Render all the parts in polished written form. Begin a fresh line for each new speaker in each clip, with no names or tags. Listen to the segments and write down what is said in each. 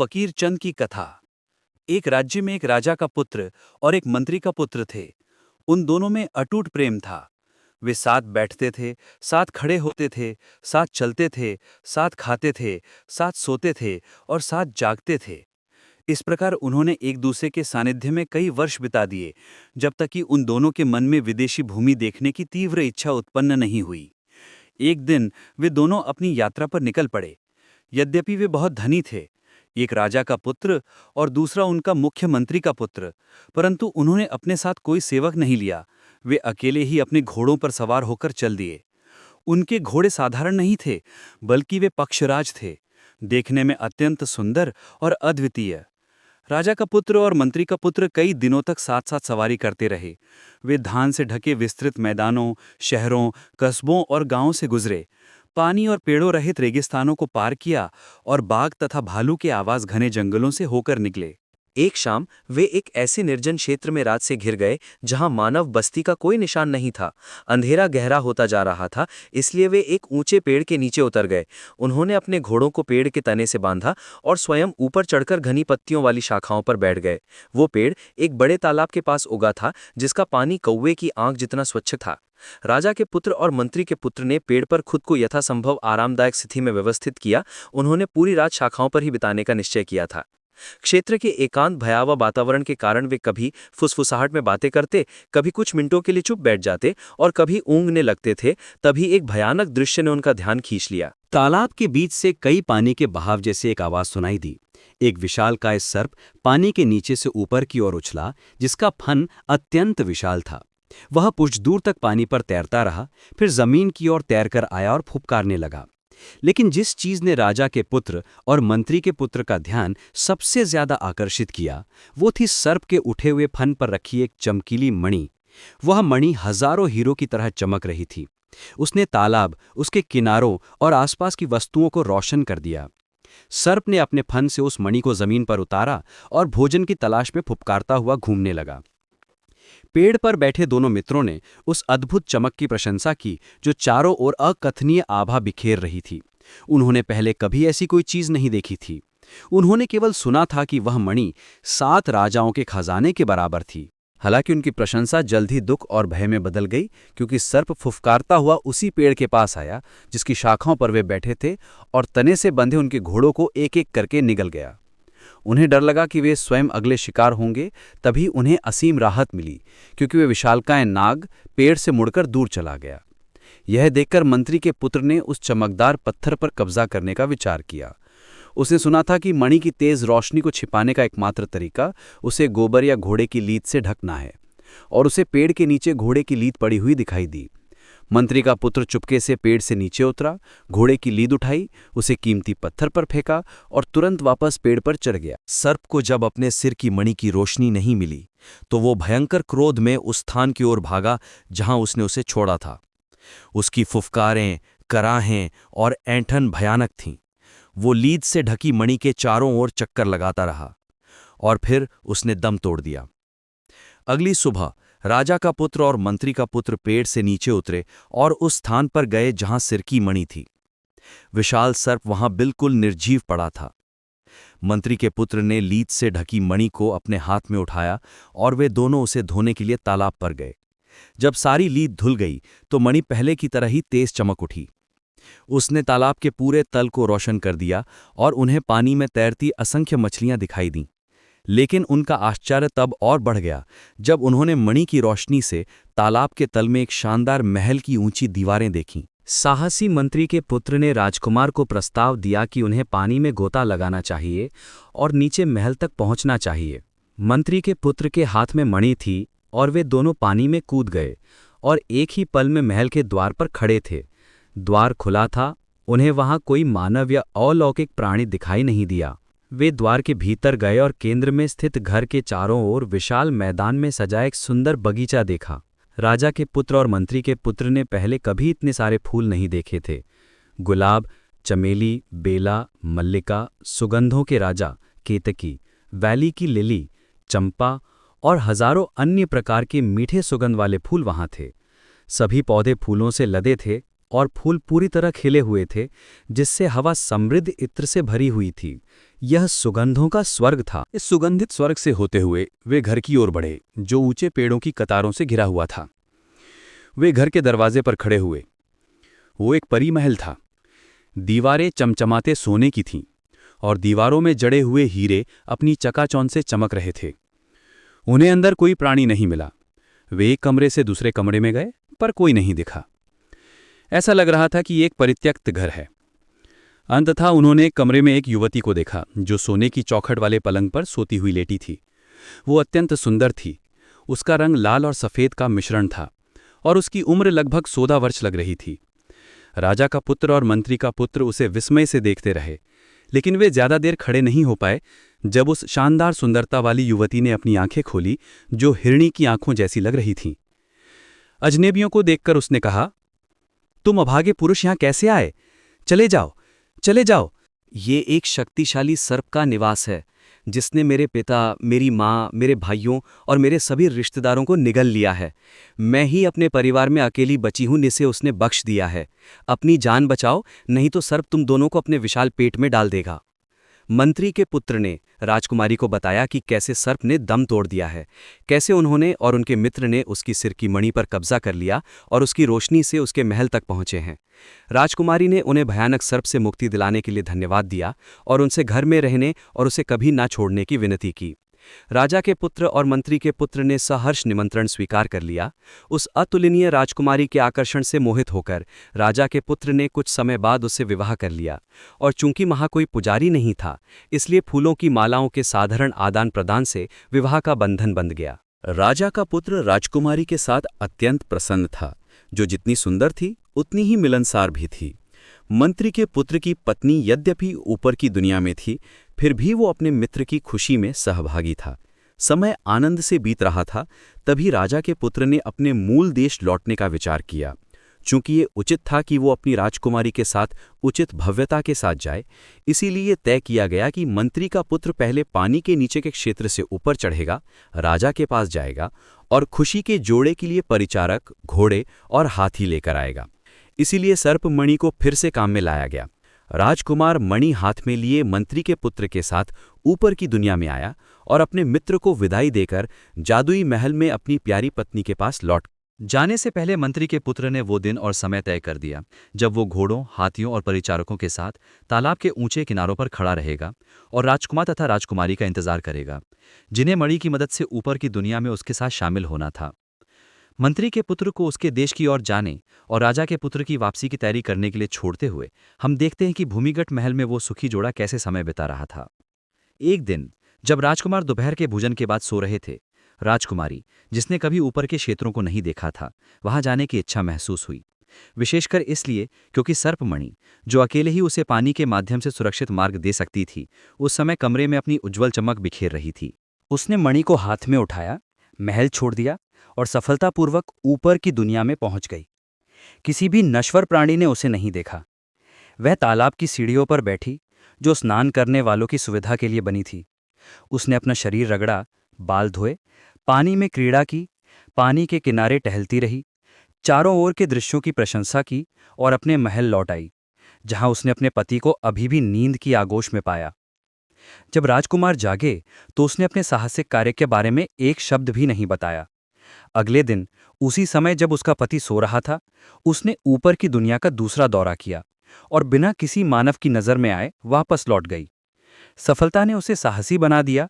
फकीर चंद की कथा। एक राज्य में एक राजा का पुत्र और एक मंत्री का पुत्र थे। उन दोनों में अटूट प्रेम था। वे साथ बैठते थे, साथ खड़े होते थे, साथ चलते थे, साथ खाते थे, साथ सोते थे और साथ जागते थे। इस प्रकार उन्होंने एक दूसरे के सानिध्य में कई वर्ष बिता दिए, जब तक कि उन दोनों के मन में विदेशी भूमि देखने की तीव्र इच्छा उत्पन्न नहीं हुई। एक दिन वे दोनों अपनी यात्रा पर निकल पड़े। यद्यपि वे बहुत धनी थे, एक राजा का पुत्र और दूसरा उनका मुख्यमंत्री का पुत्र, परंतु उन्होंने अपने साथ कोई सेवक नहीं लिया। वे अकेले ही अपने घोड़ों पर सवार होकर चल दिए। उनके घोड़े साधारण नहीं थे, बल्कि वे पक्षराज थे, देखने में अत्यंत सुंदर और अद्वितीय। राजा का पुत्र और मंत्री का पुत्र कई दिनों तक साथ साथ सवारी करते रहे। वे धान से ढके विस्तृत मैदानों, शहरों, कस्बों और गांवों से गुजरे, पानी और पेड़ों रहित रेगिस्तानों को पार किया और बाघ तथा भालू के आवाज घने जंगलों से होकर निकले।
एक शाम वे एक ऐसे निर्जन क्षेत्र में रात से घिर गए जहां मानव बस्ती का कोई निशान नहीं था। अंधेरा गहरा होता जा रहा था, इसलिए वे एक ऊंचे पेड़ के नीचे उतर गए। उन्होंने अपने घोड़ों को पेड़ के तने से बांधा और स्वयं ऊपर चढ़कर घनी पत्तियों वाली शाखाओं पर बैठ गए। वो पेड़ एक बड़े तालाब के पास उगा था, जिसका पानी कौवे की आंख जितना स्वच्छ था। राजा के पुत्र और मंत्री के पुत्र ने पेड़ पर खुद को यथासंभव आरामदायक स्थिति में व्यवस्थित किया। उन्होंने पूरी रात शाखाओं पर ही बिताने का निश्चय किया था। क्षेत्र के एकांत भयावह वातावरण के कारण वे कभी फुसफुसाहट में बातें करते, कभी कुछ मिनटों के लिए चुप बैठ जाते और कभी ऊँघने लगते थे। तभी एक भयानक दृश्य ने उनका ध्यान खींच लिया।
तालाब के बीच से कई पानी के बहाव जैसे एक आवाज सुनाई दी। एक विशालकाय सर्प पानी के नीचे से ऊपर की ओर उछला, जिसका फन अत्यंत विशाल था। वह कुछ दूर तक पानी पर तैरता रहा, फिर जमीन की ओर तैरकर आया और फुफकारने लगा। लेकिन जिस चीज ने राजा के पुत्र और मंत्री के पुत्र का ध्यान सबसे ज्यादा आकर्षित किया, वो थी सर्प के उठे हुए फन पर रखी एक चमकीली मणि। वह मणि हजारों हीरों की तरह चमक रही थी। उसने तालाब, उसके किनारों और आसपास की वस्तुओं को रोशन कर दिया। सर्प ने अपने फन से उस मणि को जमीन पर उतारा और भोजन की तलाश में फुफकारता हुआ घूमने लगा। पेड़ पर बैठे दोनों मित्रों ने उस अद्भुत चमक की प्रशंसा की, जो चारों ओर अकथनीय आभा बिखेर रही थी। उन्होंने पहले कभी ऐसी कोई चीज नहीं देखी थी। उन्होंने केवल सुना था कि वह मणि 7 राजाओं के खजाने के बराबर थी। हालांकि उनकी प्रशंसा जल्द ही दुख और भय में बदल गई, क्योंकि सर्प फुफकारता हुआ उसी पेड़ के पास आया जिसकी शाखाओं पर वे बैठे थे और तने से बंधे उनके घोड़ों को एक एक करके निगल गया। उन्हें डर लगा कि वे स्वयं अगले शिकार होंगे। तभी उन्हें असीम राहत मिली, क्योंकि वे विशालकाय नाग पेड़ से मुड़कर दूर चला गया। यह देखकर मंत्री के पुत्र ने उस चमकदार पत्थर पर कब्जा करने का विचार किया। उसने सुना था कि मणि की तेज रोशनी को छिपाने का एकमात्र तरीका उसे गोबर या घोड़े की लीद से ढकना है, और उसे पेड़ के नीचे घोड़े की लीद पड़ी हुई दिखाई दी। मंत्री का पुत्र चुपके से पेड़ से नीचे उतरा, घोड़े की लीद उठाई, उसे कीमती पत्थर पर फेंका और तुरंत वापस पेड़ पर चढ़ गया। सर्प को जब अपने सिर की मणि की रोशनी नहीं मिली, तो वो भयंकर क्रोध में उस स्थान की ओर भागा जहां उसने उसे छोड़ा था। उसकी फुफकारें, कराहें और ऐंठन भयानक थीं। वो लीद से ढकी मणि के चारों ओर चक्कर लगाता रहा और फिर उसने दम तोड़ दिया। अगली सुबह राजा का पुत्र और मंत्री का पुत्र पेड़ से नीचे उतरे और उस स्थान पर गए जहां सिर की मणि थी। विशाल सर्प वहां बिल्कुल निर्जीव पड़ा था। मंत्री के पुत्र ने लीद से ढकी मणि को अपने हाथ में उठाया और वे दोनों उसे धोने के लिए तालाब पर गए। जब सारी लीद धुल गई तो मणि पहले की तरह ही तेज चमक उठी। उसने तालाब के पूरे तल को रोशन कर दिया और उन्हें पानी में तैरती असंख्य मछलियां दिखाई दीं। लेकिन उनका आश्चर्य तब और बढ़ गया जब उन्होंने मणि की रोशनी से तालाब के तल में एक शानदार महल की ऊंची दीवारें देखीं।
साहसी मंत्री के पुत्र ने राजकुमार को प्रस्ताव दिया कि उन्हें पानी में गोता लगाना चाहिए और नीचे महल तक पहुंचना चाहिए। मंत्री के पुत्र के हाथ में मणि थी और वे दोनों पानी में कूद गए और एक ही पल में महल के द्वार पर खड़े थे। द्वार खुला था। उन्हें वहां कोई मानव या अलौकिक प्राणी दिखाई नहीं दिया। वे द्वार के भीतर गए और केंद्र में स्थित घर के चारों ओर विशाल मैदान में सजा एक सुंदर बगीचा देखा। राजा के पुत्र और मंत्री के पुत्र ने पहले कभी इतने सारे फूल नहीं देखे थे। गुलाब, चमेली, बेला, मल्लिका, सुगंधों के राजा, केतकी, वैली की लिली, चंपा और हजारों अन्य प्रकार के मीठे सुगंध वाले फूल वहां थे। सभी पौधे फूलों से लदे थे।
और फूल पूरी तरह खिले हुए थे, जिससे हवा समृद्ध इत्र से भरी हुई थी। यह सुगंधों का स्वर्ग था। इस सुगंधित स्वर्ग से होते हुए वे घर की ओर बढ़े, जो ऊंचे पेड़ों की कतारों से घिरा हुआ था। वे घर के दरवाजे पर खड़े हुए। वो एक परी महल था। दीवारें चमचमाते सोने की थीं और दीवारों में जड़े हुए हीरे अपनी चकाचौंध से चमक रहे थे। उन्हें अंदर कोई प्राणी नहीं मिला। वे एक कमरे से दूसरे कमरे में गए, पर कोई नहीं दिखा। ऐसा लग रहा था कि ये एक परित्यक्त घर है। अंततः उन्होंने एक कमरे में एक युवती को देखा, जो सोने की चौखट वाले पलंग पर सोती हुई लेटी थी। वो अत्यंत सुंदर थी। उसका रंग लाल और सफ़ेद का मिश्रण था और उसकी उम्र लगभग 14 वर्ष लग रही थी। राजा का पुत्र और मंत्री का पुत्र उसे विस्मय से देखते रहे, लेकिन वे ज्यादा देर खड़े नहीं हो पाए। जब उस शानदार सुंदरता वाली युवती ने अपनी आंखें खोली, जो हिरणी की आंखों जैसी लग रही थीं। अजनेबियों को देखकर उसने कहा, तुम अभागे पुरुष यहां कैसे आए? चले जाओ, चले जाओ। ये एक शक्तिशाली सर्प का निवास है, जिसने मेरे पिता, मेरी माँ, मेरे भाइयों और मेरे सभी रिश्तेदारों को निगल लिया है। मैं ही अपने परिवार में अकेली बची हूं, जिसे उसने बख्श दिया है। अपनी जान बचाओ, नहीं तो सर्प तुम दोनों को अपने विशाल पेट में डाल देगा। मंत्री के पुत्र ने राजकुमारी को बताया कि कैसे सर्प ने दम तोड़ दिया है, कैसे उन्होंने और उनके मित्र ने उसकी सिर की मणि पर कब्जा कर लिया और उसकी रोशनी से उसके महल तक पहुंचे हैं। राजकुमारी ने उन्हें भयानक सर्प से मुक्ति दिलाने के लिए धन्यवाद दिया और उनसे घर में रहने और उसे कभी ना छोड़ने की विनती की। राजा के पुत्र और मंत्री के पुत्र ने सहर्ष निमंत्रण स्वीकार कर लिया। उस अतुलनीय राजकुमारी के आकर्षण से मोहित होकर राजा के पुत्र ने कुछ समय बाद उससे विवाह कर लिया, और चूंकि वहां कोई पुजारी नहीं था, इसलिए फूलों की मालाओं के साधारण आदान प्रदान से विवाह का बंधन बंध गया। राजा का पुत्र राजकुमारी के साथ अत्यंत प्रसन्न था, जो जितनी सुंदर थी उतनी ही मिलनसार भी थी। मंत्री के पुत्र की पत्नी यद्यपि ऊपर की दुनिया में थी, फिर भी वो अपने मित्र की खुशी में सहभागी था। समय आनंद से बीत रहा था, तभी राजा के पुत्र ने अपने मूल देश लौटने का विचार किया। चूंकि ये उचित था कि वो अपनी राजकुमारी के साथ उचित भव्यता के साथ जाए, इसीलिए तय किया गया कि मंत्री का पुत्र पहले पानी के नीचे के क्षेत्र से ऊपर चढ़ेगा, राजा के पास जाएगा और खुशी के जोड़े के लिए परिचारक, घोड़े और हाथी लेकर आएगा। इसीलिए सर्प मणि को फिर से काम में लाया गया। राजकुमार मणि हाथ में लिए मंत्री के पुत्र के साथ ऊपर की दुनिया में आया और अपने मित्र को विदाई देकर जादुई महल में अपनी प्यारी पत्नी के पास लौट जाने से पहले मंत्री के पुत्र ने वो दिन और समय तय कर दिया जब वो घोड़ों, हाथियों और परिचारकों के साथ तालाब के ऊंचे किनारों पर खड़ा रहेगा और राजकुमार तथा राजकुमारी का इंतजार करेगा, जिन्हें मणि की मदद से ऊपर की दुनिया में उसके साथ शामिल होना था। मंत्री के पुत्र को उसके देश की ओर जाने और राजा के पुत्र की वापसी की तैयारी करने के लिए छोड़ते हुए हम देखते हैं कि भूमिगत महल में वो सुखी जोड़ा कैसे समय बिता रहा था। एक दिन जब राजकुमार दोपहर के भोजन के बाद सो रहे थे, राजकुमारी, जिसने कभी ऊपर के क्षेत्रों को नहीं देखा था, वहां जाने की इच्छा महसूस हुई। विशेषकर इसलिए क्योंकि सर्पमणि, जो अकेले ही उसे पानी के माध्यम से सुरक्षित मार्ग दे सकती थी, उस समय कमरे में अपनी उज्ज्वल चमक बिखेर रही थी। उसने मणि को हाथ में उठाया, महल छोड़ दिया और सफलतापूर्वक ऊपर की दुनिया में पहुंच गई। किसी भी नश्वर प्राणी ने उसे नहीं देखा। वह तालाब की सीढ़ियों पर बैठी, जो स्नान करने वालों की सुविधा के लिए बनी थी। उसने अपना शरीर रगड़ा, बाल धोए, पानी में क्रीड़ा की, पानी के किनारे टहलती रही, चारों ओर के दृश्यों की प्रशंसा की और अपने महल लौट आई, जहां उसने अपने पति को अभी भी नींद की आगोश में पाया। जब राजकुमार जागे तो उसने अपने साहसिक कार्य के बारे में एक शब्द भी नहीं बताया। अगले दिन उसी समय जब उसका पति सो रहा था, उसने ऊपर की दुनिया का दूसरा दौरा किया और बिना किसी मानव की नजर में आए वापस लौट गई। सफलता ने उसे साहसी बना दिया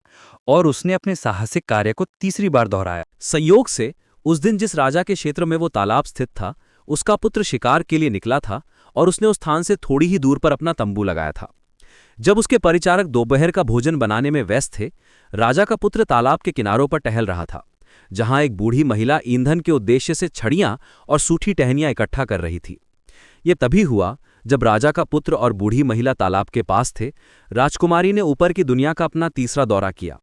और उसने अपने साहसिक कार्य को तीसरी बार दोहराया। संयोग से उस दिन जिस राजा के क्षेत्र में वो तालाब स्थित था, उसका पुत्र शिकार के लिए निकला था और उसने उस स्थान से थोड़ी ही दूर पर अपना तंबू लगाया था। जब उसके परिचारक दोपहर का भोजन बनाने में व्यस्त थे, राजा का पुत्र तालाब के किनारों पर टहल रहा था, जहां एक बूढ़ी महिला ईंधन के उद्देश्य से छड़ियां और सूठी टहनियां इकट्ठा कर रही थी। ये तभी हुआ जब राजा का पुत्र और बूढ़ी महिला तालाब के पास थे। राजकुमारी ने ऊपर की दुनिया का अपना तीसरा दौरा किया।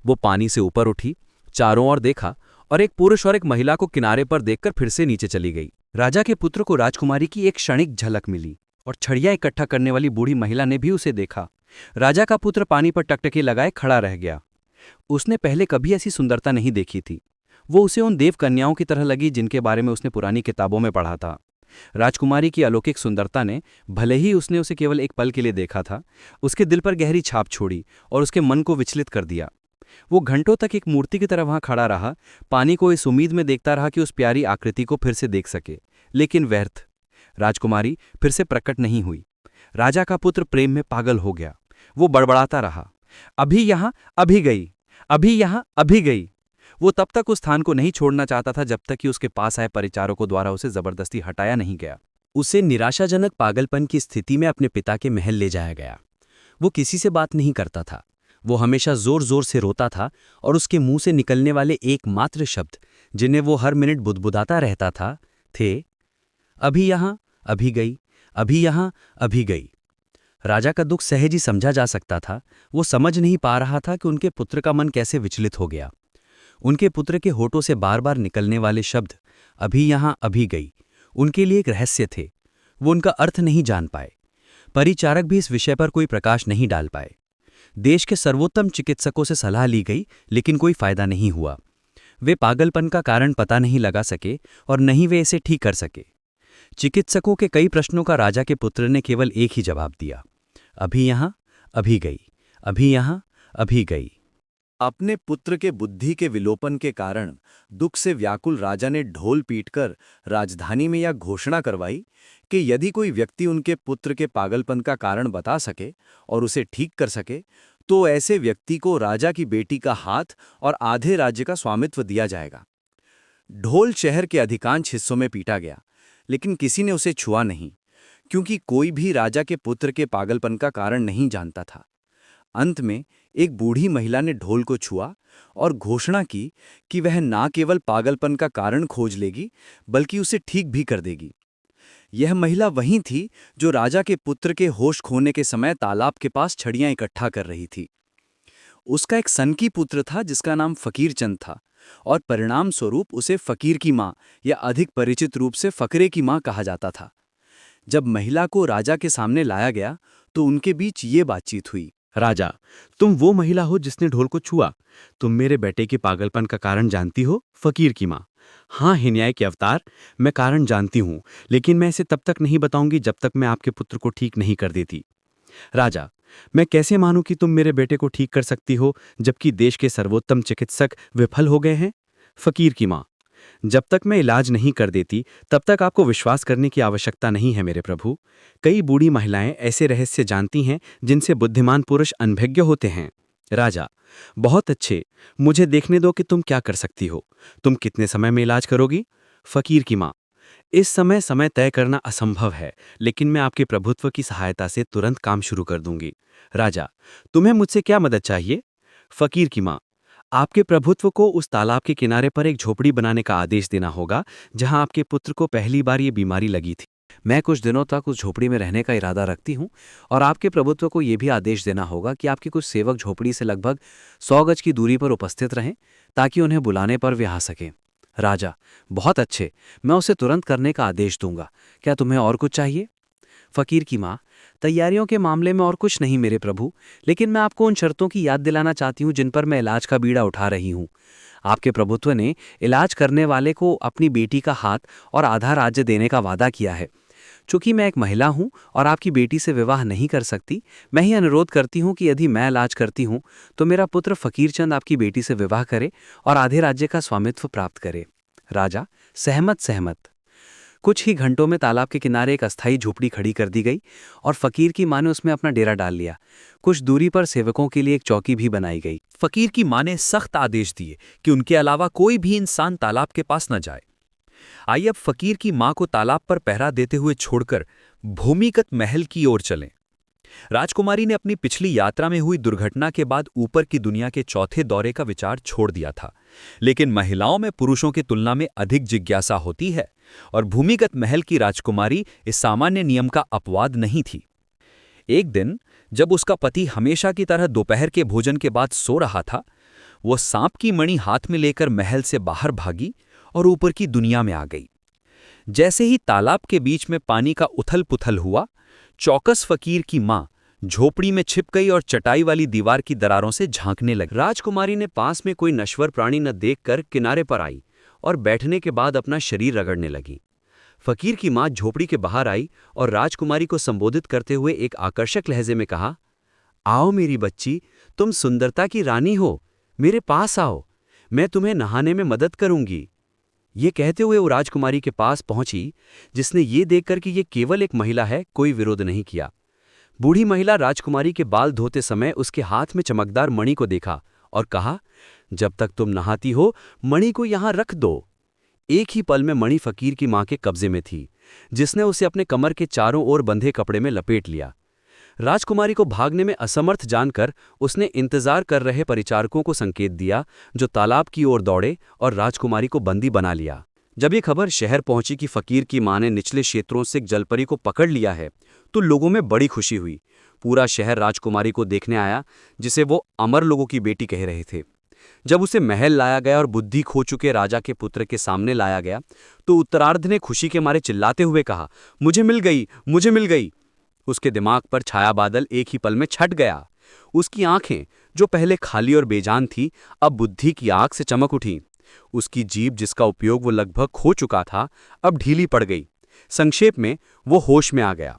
वो पानी से ऊपर उठी, चारों ओर देखा और एक पुरुष और एक महिला को किनारे पर देखकर फिर से नीचे चली गई। राजा के पुत्र को राजकुमारी की एक क्षणिक झलक मिली और छड़ियां इकट्ठा करने वाली बूढ़ी महिला ने भी उसे देखा। राजा का पुत्र पानी पर टकटकी लगाए खड़ा रह गया। उसने पहले कभी ऐसी सुंदरता नहीं देखी थी। वो उसे उन देव कन्याओं की तरह लगी जिनके बारे में उसने पुरानी किताबों में पढ़ा था। राजकुमारी की अलौकिक सुंदरता ने, भले ही उसने उसे केवल एक पल के लिए देखा था, उसके दिल पर गहरी छाप छोड़ी और उसके मन को विचलित कर दिया। वो घंटों तक एक मूर्ति की तरह वहां खड़ा रहा, पानी को इस उम्मीद में देखता रहा कि उस प्यारी आकृति को फिर से देख सके, लेकिन व्यर्थ। राजकुमारी फिर से प्रकट नहीं हुई। राजा का पुत्र प्रेम में पागल हो गया। वो बड़बड़ाता रहा, अभी यहां, अभी गई, अभी यहां, अभी गई। वो तब तक उस स्थान को नहीं छोड़ना चाहता था जब तक कि उसके पास आए परिचारकों द्वारा उसे जबरदस्ती हटाया नहीं गया। उसे निराशाजनक पागलपन की स्थिति में अपने पिता के महल ले जाया गया। वो किसी से बात नहीं करता था। वो हमेशा जोर जोर से रोता था और उसके मुंह से निकलने वाले एकमात्र शब्द, जिन्हें वो हर मिनट बुदबुदाता रहता था, थे अभी यहां, अभी गई, अभी यहां, अभी गई। राजा का दुख सहज ही समझा जा सकता था। वो समझ नहीं पा रहा था कि उनके पुत्र का मन कैसे विचलित हो गया। उनके पुत्र के होठों से बार बार निकलने वाले शब्द अभी यहां, अभी गई, उनके लिए एक रहस्य थे। वो उनका अर्थ नहीं जान पाए। परिचारक भी इस विषय पर कोई प्रकाश नहीं डाल पाए। देश के सर्वोत्तम चिकित्सकों से सलाह ली गई, लेकिन कोई फायदा नहीं हुआ। वे पागलपन का कारण पता नहीं लगा सके और नहीं वे इसे ठीक कर सके। चिकित्सकों के कई प्रश्नों का राजा के पुत्र ने केवल एक ही जवाब दिया, अभी यहां, अभी गई, अभी यहां, अभी गई।
अपने पुत्र के बुद्धि के विलोपन के कारण दुख से व्याकुल राजा ने ढोल पीटकर राजधानी में यह घोषणा करवाई कि यदि कोई व्यक्ति उनके पुत्र के पागलपन का कारण बता सके और उसे ठीक कर सके, तो ऐसे व्यक्ति को राजा की बेटी का हाथ और आधे राज्य का स्वामित्व दिया जाएगा। ढोल शहर के अधिकांश हिस्सों में पीटा गया, लेकिन किसी ने उसे छुआ नहीं, क्योंकि कोई भी राजा के पुत्र के पागलपन का कारण नहीं जानता था। अंत में एक बूढ़ी महिला ने ढोल को छुआ और घोषणा की कि वह ना केवल पागलपन का कारण खोज लेगी, बल्कि उसे ठीक भी कर देगी। यह महिला वही थी जो राजा के पुत्र के होश खोने के समय तालाब के पास छड़ियां इकट्ठा कर रही थी। उसका एक सनकी पुत्र था जिसका नाम फकीर चंद था, और परिणाम स्वरूप उसे फकीर की माँ या अधिक परिचित रूप से फकरे की माँ कहा जाता था। जब महिला को राजा के सामने लाया गया तो उनके बीच ये बातचीत हुई।
राजा, तुम वो महिला हो जिसने ढोल को छुआ। तुम मेरे बेटे के पागलपन का कारण जानती हो, फकीर की माँ। हाँ हे न्याय के अवतार, मैं कारण जानती हूँ, लेकिन मैं इसे तब तक नहीं बताऊंगी जब तक मैं आपके पुत्र को ठीक नहीं कर देती। राजा, मैं कैसे मानूं कि तुम मेरे बेटे को ठीक कर सकती हो जबकि देश के सर्वोत्तम चिकित्सक विफल हो गए हैं? फकीर की माँ, जब तक मैं इलाज नहीं कर देती तब तक आपको विश्वास करने की आवश्यकता नहीं है मेरे प्रभु। कई बूढ़ी महिलाएं ऐसे रहस्य जानती हैं जिनसे बुद्धिमान पुरुष अनभिज्ञ होते हैं। राजा, बहुत अच्छे, मुझे देखने दो कि तुम क्या कर सकती हो। तुम कितने समय में इलाज करोगी? फकीर की माँ, इस समय तय करना असंभव है, लेकिन मैं आपके प्रभुत्व की सहायता से तुरंत काम शुरू कर दूंगी। राजा, तुम्हें मुझसे क्या मदद चाहिए? फकीर की माँ, आपके प्रभुत्व को उस तालाब के किनारे पर एक झोपड़ी बनाने का आदेश देना होगा जहां आपके पुत्र को पहली बार ये बीमारी लगी थी। मैं कुछ दिनों तक उस झोपड़ी में रहने का इरादा रखती हूँ, और आपके प्रभुत्व को यह भी आदेश देना होगा कि आपके कुछ सेवक झोपड़ी से लगभग 100 गज की दूरी पर उपस्थित रहें ताकि उन्हें बुलाने पर वे आ सकें। राजा, बहुत अच्छे, मैं उसे तुरंत करने का आदेश दूंगा। क्या तुम्हें और कुछ चाहिए? फकीर की माँ, तैयारियों के मामले में और कुछ नहीं मेरे प्रभु, लेकिन मैं आपको उन शर्तों की याद दिलाना चाहती हूँ जिन पर मैं इलाज का बीड़ा उठा रही हूँ। आपके प्रभुत्व ने इलाज करने वाले को अपनी बेटी का हाथ और आधा राज्य देने का वादा किया है। चूंकि मैं एक महिला हूं और आपकी बेटी से विवाह नहीं कर सकती, मैं ही अनुरोध करती हूं कि यदि मैं इलाज करती हूं तो मेरा पुत्र फकीर चंद आपकी बेटी से विवाह करे और आधे राज्य का स्वामित्व प्राप्त करे। राजा, सहमत सहमत। कुछ ही घंटों में तालाब के किनारे एक अस्थायी झोपड़ी खड़ी कर दी गई और फकीर की माँ ने उसमें अपना डेरा डाल लिया। कुछ दूरी पर सेवकों के लिए एक चौकी भी बनाई गई।
फकीर की माँ ने सख्त आदेश दिए कि उनके अलावा कोई भी इंसान तालाब के पास न जाए। आइए अब फकीर की माँ को तालाब पर पहरा देते हुए छोड़कर भूमिगत महल की ओर चलें। राजकुमारी ने अपनी पिछली यात्रा में हुई दुर्घटना के बाद ऊपर की दुनिया के चौथे दौरे का विचार छोड़ दिया था, लेकिन महिलाओं में पुरुषों की तुलना में अधिक जिज्ञासा होती है और भूमिगत महल की राजकुमारी इस सामान्य नियम का अपवाद नहीं थी। एक दिन जब उसका पति हमेशा की तरह दोपहर के भोजन के बाद सो रहा था, वो सांप की मणि हाथ में लेकर महल से बाहर भागी और ऊपर की दुनिया में आ गई। जैसे ही तालाब के बीच में पानी का उथल पुथल हुआ, चौकस फकीर की माँ झोपड़ी में छिप गई और चटाई वाली दीवार की दरारों से झांकने लगी। राजकुमारी ने पास में कोई नश्वर प्राणी न देखकर किनारे पर आई और बैठने के बाद अपना शरीर रगड़ने लगी।
फकीर की माँ झोपड़ी के बाहर आई और राजकुमारी को संबोधित करते हुए एक आकर्षक लहजे में कहा, आओ मेरी बच्ची, तुम सुंदरता की रानी हो, मेरे पास आओ, मैं तुम्हें नहाने में मदद करूंगी। ये कहते हुए वो राजकुमारी के पास पहुंची, जिसने ये देखकर कि ये केवल एक महिला है, कोई विरोध नहीं किया। बूढ़ी महिला राजकुमारी के बाल धोते समय उसके हाथ में चमकदार मणि को देखा और कहा, जब तक तुम नहाती हो, मणि को यहां रख दो। एक ही पल में मणि फकीर की मां के कब्जे में थी, जिसने उसे अपने कमर के चारों ओर बंधे कपड़े में लपेट लिया। राजकुमारी को भागने में असमर्थ जानकर उसने इंतजार कर रहे परिचारकों को संकेत दिया, जो तालाब की ओर दौड़े और राजकुमारी को बंदी बना लिया। जब ये खबर शहर पहुंची कि फकीर की मां ने निचले क्षेत्रों से एक जलपरी को पकड़ लिया है, तो लोगों में बड़ी खुशी हुई। पूरा शहर राजकुमारी को देखने आया, जिसे वो अमर लोगों की बेटी कह रहे थे। जब उसे महल लाया गया और बुद्धि खो चुके राजा के पुत्र के सामने लाया गया, तो उत्तरार्ध ने खुशी के मारे चिल्लाते हुए कहा, मुझे मिल गई, मुझे मिल गई। उसके दिमाग पर छाया बादल एक ही पल में छट गया। उसकी आंखें, जो पहले खाली और बेजान थी, अब बुद्धि की आग से चमक उठी। उसकी जीभ, जिसका उपयोग वो लगभग खो चुका था, अब ढीली पड़ गई। संक्षेप में, वो होश में आ गया।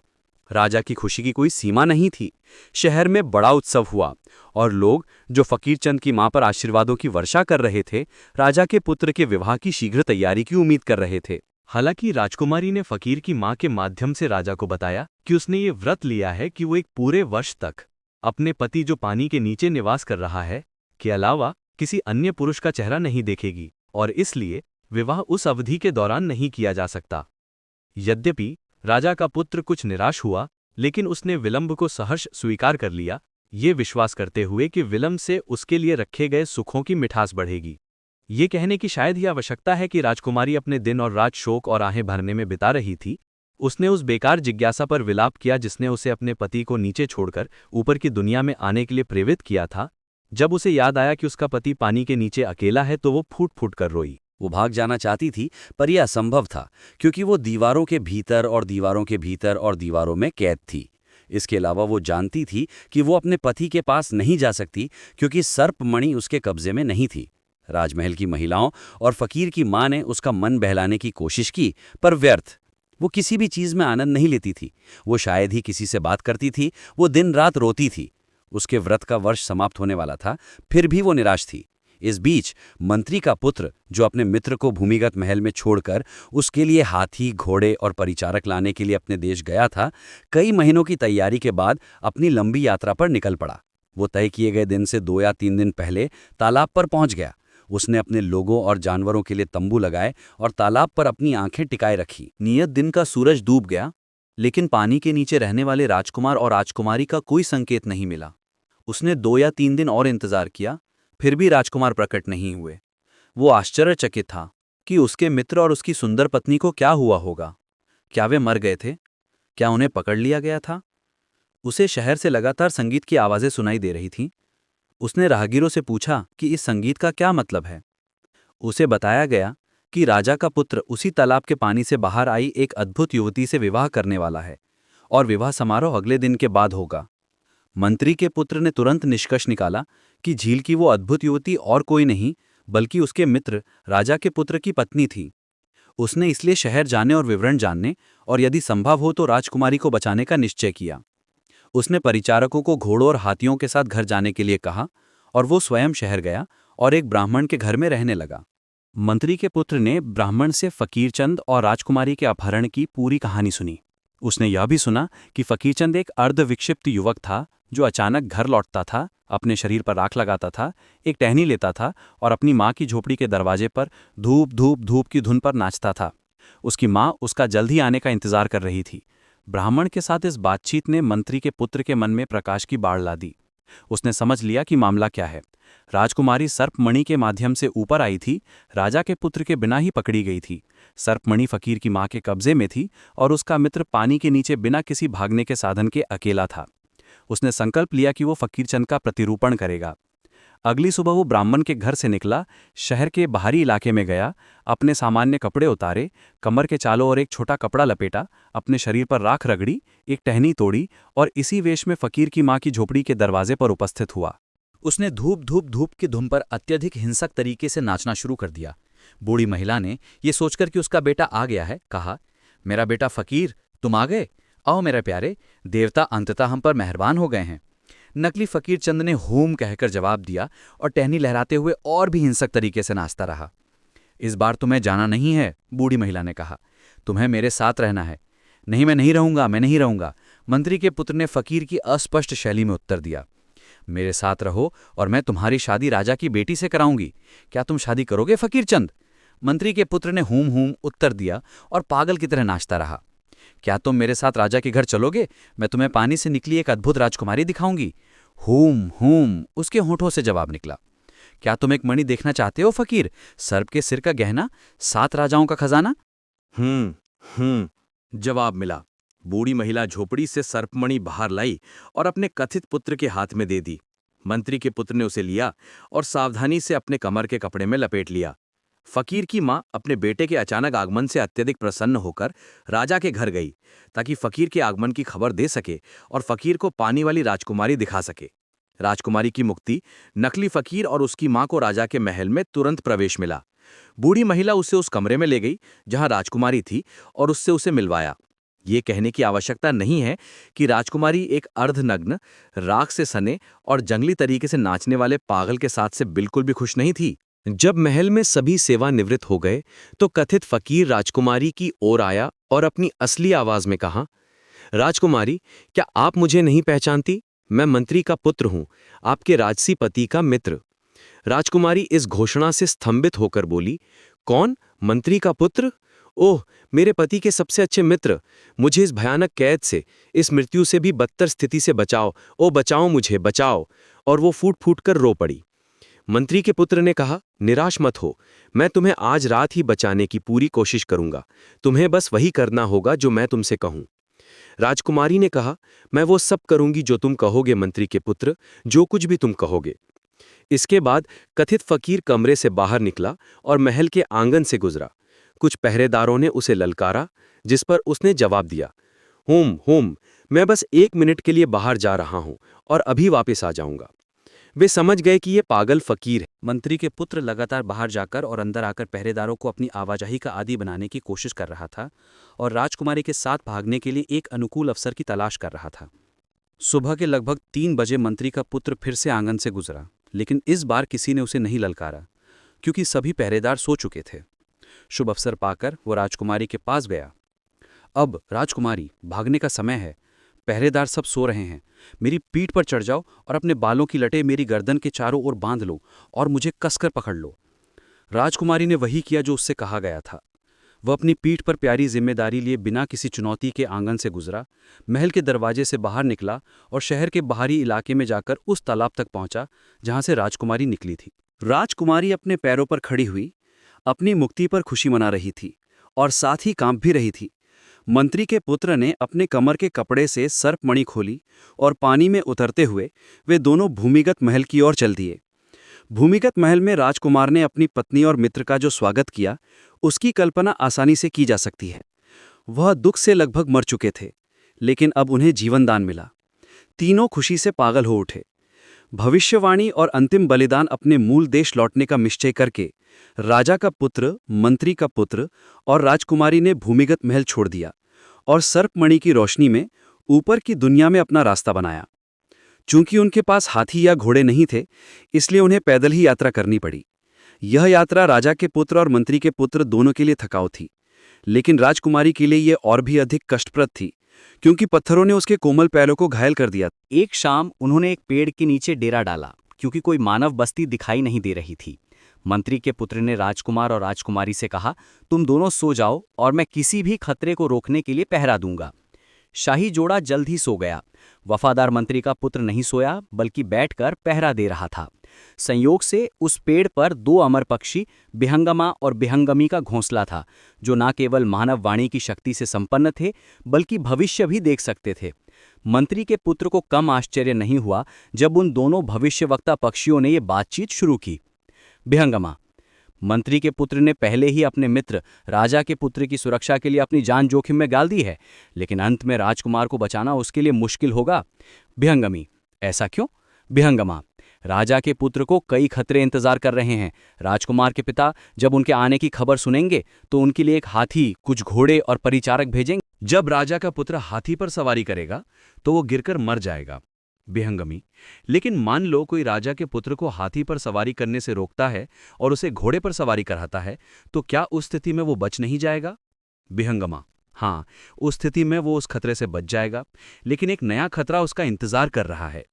राजा की खुशी की कोई सीमा नहीं थी। शहर में बड़ा उत्सव हुआ और लोग, जो फकीर चंद की मां पर आशीर्वादों की वर्षा कर रहे थे, राजा के पुत्र के विवाह की शीघ्र तैयारी की उम्मीद कर रहे थे। हालांकि राजकुमारी ने फकीर की मां के माध्यम से राजा को बताया कि उसने ये व्रत लिया है कि वो एक पूरे वर्ष तक अपने पति, जो पानी के नीचे निवास कर रहा है, के अलावा किसी अन्य पुरुष का चेहरा नहीं देखेगी, और इसलिए विवाह उस अवधि के दौरान नहीं किया जा सकता। यद्यपि राजा का पुत्र कुछ निराश हुआ, लेकिन उसने विलंब को सहर्ष स्वीकार कर लिया, ये विश्वास करते हुए कि विलंब से उसके लिए रखे गए सुखों की मिठास बढ़ेगी। ये कहने की शायद ही आवश्यकता है कि राजकुमारी अपने दिन और रात शोक और आहें भरने में बिता रही थी। उसने उस बेकार जिज्ञासा पर विलाप किया जिसने उसे अपने पति को नीचे छोड़कर ऊपर की दुनिया में आने के लिए प्रेरित किया था। जब उसे याद आया कि उसका पति पानी के नीचे अकेला है, तो वो फूट फूट कर रोई।
वो भाग जाना चाहती थी, पर यह असंभव था, क्योंकि वो दीवारों के भीतर और दीवारों के भीतर और दीवारों में कैद थी। इसके अलावा वो जानती थी कि वो अपने पति के पास नहीं जा सकती, क्योंकि सर्पमणि उसके कब्जे में नहीं थी। राजमहल की महिलाओं और फकीर की मां ने उसका मन बहलाने की कोशिश की, पर व्यर्थ। वो किसी भी चीज में आनंद नहीं लेती थी। वो शायद ही किसी से बात करती थी। वो दिन रात रोती थी। उसके व्रत का वर्ष समाप्त होने वाला था, फिर भी वो निराश थी। इस बीच मंत्री का पुत्र, जो अपने मित्र को भूमिगत महल में छोड़कर उसके लिए हाथी, घोड़े और परिचारक लाने के लिए अपने देश गया था, कई महीनों की तैयारी के बाद अपनी लंबी यात्रा पर निकल पड़ा। वो तय किए गए दिन से 2 या 3 दिन पहले तालाब पर पहुंच गया। उसने अपने लोगों और जानवरों के लिए तंबू लगाए और तालाब पर अपनी आंखें टिकाए रखी। नियत दिन का सूरज डूब गया, लेकिन पानी के नीचे रहने वाले राजकुमार और राजकुमारी का कोई संकेत नहीं मिला। उसने 2 या 3 दिन और इंतजार किया, फिर भी राजकुमार प्रकट नहीं हुए। वो आश्चर्यचकित था कि उसके मित्र और उसकी सुंदर पत्नी को क्या हुआ होगा। क्या वे मर गए थे? क्या उन्हें पकड़ लिया गया था? उसे शहर से लगातार संगीत की आवाज़ें सुनाई दे रही थीं। उसने राहगीरों से पूछा कि इस संगीत का क्या मतलब है। उसे बताया गया कि राजा का पुत्र उसी तालाब के पानी से बाहर आई एक अद्भुत युवती से विवाह करने वाला है और विवाह समारोह अगले दिन के बाद होगा। मंत्री के पुत्र ने तुरंत निष्कर्ष निकाला कि झील की वो अद्भुत युवती और कोई नहीं, बल्कि उसके मित्र राजा के पुत्र की पत्नी थी। उसने इसलिए शहर जाने और विवरण जानने और यदि संभव हो तो राजकुमारी को बचाने का निश्चय किया। उसने परिचारकों को घोड़ों और हाथियों के साथ घर जाने के लिए कहा और वो स्वयं शहर गया और एक ब्राह्मण के घर में रहने लगा। मंत्री के पुत्र ने ब्राह्मण से फकीरचंद और राजकुमारी के अपहरण की पूरी कहानी सुनी। उसने यह भी सुना कि फकीरचंद एक अर्धविक्षिप्त युवक था, जो अचानक घर लौटता था, अपने शरीर पर राख लगाता था, एक टहनी लेता था और अपनी माँ की झोपड़ी के दरवाजे पर धूप धूप धूप की धुन पर नाचता था। उसकी माँ उसका जल्द ही आने का इंतजार कर रही थी। ब्राह्मण के साथ इस बातचीत ने मंत्री के पुत्र के मन में प्रकाश की बाढ़ ला दी। उसने समझ लिया कि मामला क्या है। राजकुमारी सर्पमणि के माध्यम से ऊपर आई थी, राजा के पुत्र के बिना ही पकड़ी गई थी। सर्पमणि फकीर की माँ के कब्जे में थी और उसका मित्र पानी के नीचे बिना किसी भागने के साधन के अकेला था। उसने संकल्प लिया कि वो फकीरचंद का प्रतिरूपण करेगा। अगली सुबह वो ब्राह्मण के घर से निकला, शहर के बाहरी इलाके में गया, अपने सामान्य कपड़े उतारे, कमर के चालों ओर एक छोटा कपड़ा लपेटा, अपने शरीर पर राख रगड़ी, एक टहनी तोड़ी और इसी वेश में फकीर की माँ की झोपड़ी के दरवाजे पर उपस्थित हुआ। उसने धूप धूप धूप की धुन पर अत्यधिक हिंसक तरीके से नाचना शुरू कर दिया। बूढ़ी महिला ने, ये सोचकर कि उसका बेटा आ गया है, कहा,
मेरा बेटा फकीर, तुम आ गए। आओ मेरे प्यारे, देवता अंततः हम पर मेहरबान हो गए हैं। नकली फकीर चंद ने हूम कहकर जवाब दिया और टहनी लहराते हुए और भी हिंसक तरीके से नाचता रहा। इस बार तुम्हें जाना नहीं है, बूढ़ी महिला ने कहा। तुम्हें मेरे साथ रहना है। नहीं, मैं नहीं रहूंगा, मैं नहीं रहूंगा, मंत्री के पुत्र ने फकीर की अस्पष्ट शैली में उत्तर दिया। मेरे साथ रहो और मैं तुम्हारी शादी राजा की बेटी से कराऊंगी। क्या तुम शादी करोगे फकीर चंद? मंत्री के पुत्र ने हूम हूम उत्तर दिया और पागल की तरह नाचता रहा। क्या तुम मेरे साथ राजा के घर चलोगे? मैं तुम्हें पानी से निकली एक अद्भुत राजकुमारी दिखाऊंगी। हूम हूम उसके होठों से जवाब निकला। क्या तुम एक मणि देखना चाहते हो फकीर? सर्प के सिर का गहना, 7 राजाओं का खजाना?
जवाब मिला। बूढ़ी महिला झोपड़ी से सर्पमणि बाहर लाई और अपने कथित पुत्र के हाथ में दे दी। मंत्री के पुत्र ने उसे लिया और सावधानी से अपने कमर के कपड़े में लपेट लिया। फकीर की मां अपने बेटे के अचानक आगमन से अत्यधिक प्रसन्न होकर राजा के घर गई ताकि फकीर के आगमन की खबर दे सके और फकीर को पानी वाली राजकुमारी दिखा सके। राजकुमारी की मुक्ति, नकली फकीर और उसकी मां को राजा के महल में तुरंत प्रवेश मिला। बूढ़ी महिला उसे उस कमरे में ले गई जहां राजकुमारी थी और उससे उसे मिलवाया। ये कहने की आवश्यकता नहीं है कि राजकुमारी एक अर्धनग्न, राख से सने और जंगली तरीके से नाचने वाले पागल के साथ से बिल्कुल भी खुश नहीं थी।
जब महल में सभी सेवानिवृत्त हो गए तो कथित फकीर राजकुमारी की ओर आया और अपनी असली आवाज में कहा, राजकुमारी, क्या आप मुझे नहीं पहचानती? मैं मंत्री का पुत्र हूं, आपके राजसी पति का मित्र। राजकुमारी इस घोषणा से स्तंभित होकर बोली, कौन? मंत्री का पुत्र? ओह, मेरे पति के सबसे अच्छे मित्र, मुझे इस भयानक कैद से, इस मृत्यु से भी बदतर स्थिति से बचाओ। ओ बचाओ मुझे, बचाओ। और वो फूट फूट कर रो पड़ी। मंत्री के पुत्र ने कहा, निराश मत हो, मैं तुम्हें आज रात ही बचाने की पूरी कोशिश करूंगा। तुम्हें बस वही करना होगा जो मैं तुमसे कहूं। राजकुमारी ने कहा, मैं वो सब करूंगी जो तुम कहोगे मंत्री के पुत्र, जो कुछ भी तुम कहोगे। इसके बाद कथित फकीर कमरे से बाहर निकला और महल के आंगन से गुजरा। कुछ पहरेदारों ने उसे ललकारा, जिस पर उसने जवाब दिया, हुम, मैं बस 1 मिनट के लिए बाहर जा रहा हूं और अभी वापस आ जाऊंगा। वे समझ गए कि ये पागल फकीर है।
मंत्री के पुत्र लगातार बाहर जाकर और अंदर आकर पहरेदारों को अपनी आवाजाही का आदी बनाने की कोशिश कर रहा था और राजकुमारी के साथ भागने के लिए एक अनुकूल अवसर की तलाश कर रहा था। सुबह के लगभग 3 बजे मंत्री का पुत्र फिर से आंगन से गुजरा, लेकिन इस बार किसी ने उसे नहीं ललकारा क्योंकि सभी पहरेदार सो चुके थे। शुभ अवसर पाकर वो राजकुमारी के पास गया। अब राजकुमारी, भागने का समय है, पहरेदार सब सो रहे हैं, मेरी पीठ पर चढ़ जाओ और अपने बालों की लटें मेरी गर्दन के चारों ओर बांध लो और मुझे कसकर पकड़ लो। राजकुमारी ने वही किया जो उससे कहा गया था। वह अपनी पीठ पर प्यारी जिम्मेदारी लिए बिना किसी चुनौती के आंगन से गुजरा, महल के दरवाजे से बाहर निकला और शहर के बाहरी इलाके में जाकर उस तालाब तक पहुंचा जहां से राजकुमारी निकली थी। राजकुमारी अपने पैरों पर खड़ी हुई, अपनी मुक्ति पर खुशी मना रही थी और साथ ही कांप भी रही थी। मंत्री के पुत्र ने अपने कमर के कपड़े से सर्पमणि खोली और पानी में उतरते हुए वे दोनों भूमिगत महल की ओर चल दिए। भूमिगत महल में राजकुमार ने अपनी पत्नी और मित्र का जो स्वागत किया, उसकी कल्पना आसानी से की जा सकती है। वह दुख से लगभग मर चुके थे, लेकिन अब उन्हें जीवनदान मिला। तीनों खुशी से पागल हो उठे। भविष्यवाणी और अंतिम बलिदान अपने मूल देश लौटने का निश्चय करके राजा का पुत्र, मंत्री का पुत्र और राजकुमारी ने भूमिगत महल छोड़ दिया और सर्पमणि की रोशनी में ऊपर की दुनिया में अपना रास्ता बनाया। चूंकि उनके पास हाथी या घोड़े नहीं थे, इसलिए उन्हें पैदल ही यात्रा करनी पड़ी। यह यात्रा राजा के पुत्र और मंत्री के पुत्र दोनों के लिए थकाऊ थी, लेकिन राजकुमारी के लिए यह और भी अधिक कष्टप्रद थी, क्योंकि पत्थरों ने उसके कोमल पैरों को घायल कर दिया।
एक शाम उन्होंने एक पेड़ के नीचे डेरा डाला, क्योंकि कोई मानव बस्ती दिखाई नहीं दे रही थी। मंत्री के पुत्र ने राजकुमार और राजकुमारी से कहा, तुम दोनों सो जाओ और मैं किसी भी खतरे को रोकने के लिए पहरा दूंगा। शाही जोड़ा जल्द ही सो गया। वफादार मंत्री का पुत्र नहीं सोया, बल्कि बैठकर पहरा दे रहा था। संयोग से उस पेड़ पर 2 अमर पक्षी, बिहंगमा और बिहंगमी का घोंसला था, जो न केवल मानव वाणी की शक्ति से संपन्न थे, बल्कि भविष्य भी देख सकते थे। मंत्री के पुत्र को कम आश्चर्य नहीं हुआ जब उन दोनों भविष्यवक्ता पक्षियों ने ये बातचीत शुरू की। बिहंगमा, मंत्री के पुत्र ने पहले ही अपने मित्र राजा के पुत्र की सुरक्षा के लिए अपनी जान जोखिम में डाल दी है, लेकिन अंत में राजकुमार को बचाना उसके लिए मुश्किल होगा। बिहंगमी, ऐसा क्यों? बिहंगमा,
राजा के पुत्र को कई खतरे इंतजार कर रहे हैं। राजकुमार के पिता जब उनके आने की खबर सुनेंगे तो उनके लिए एक हाथी, कुछ घोड़े और परिचारक भेजेंगे।
जब राजा का पुत्र हाथी पर सवारी करेगा तो वो गिरकर मर जाएगा। विहंगमी, लेकिन मान लो कोई राजा के पुत्र को हाथी पर सवारी करने से रोकता है और उसे घोड़े पर सवारी कराता है, तो क्या उस स्थिति में वो बच नहीं जाएगा? विहंगमा, हाँ, उस स्थिति में वो उस खतरे से बच जाएगा, लेकिन एक नया खतरा उसका इंतजार कर रहा है।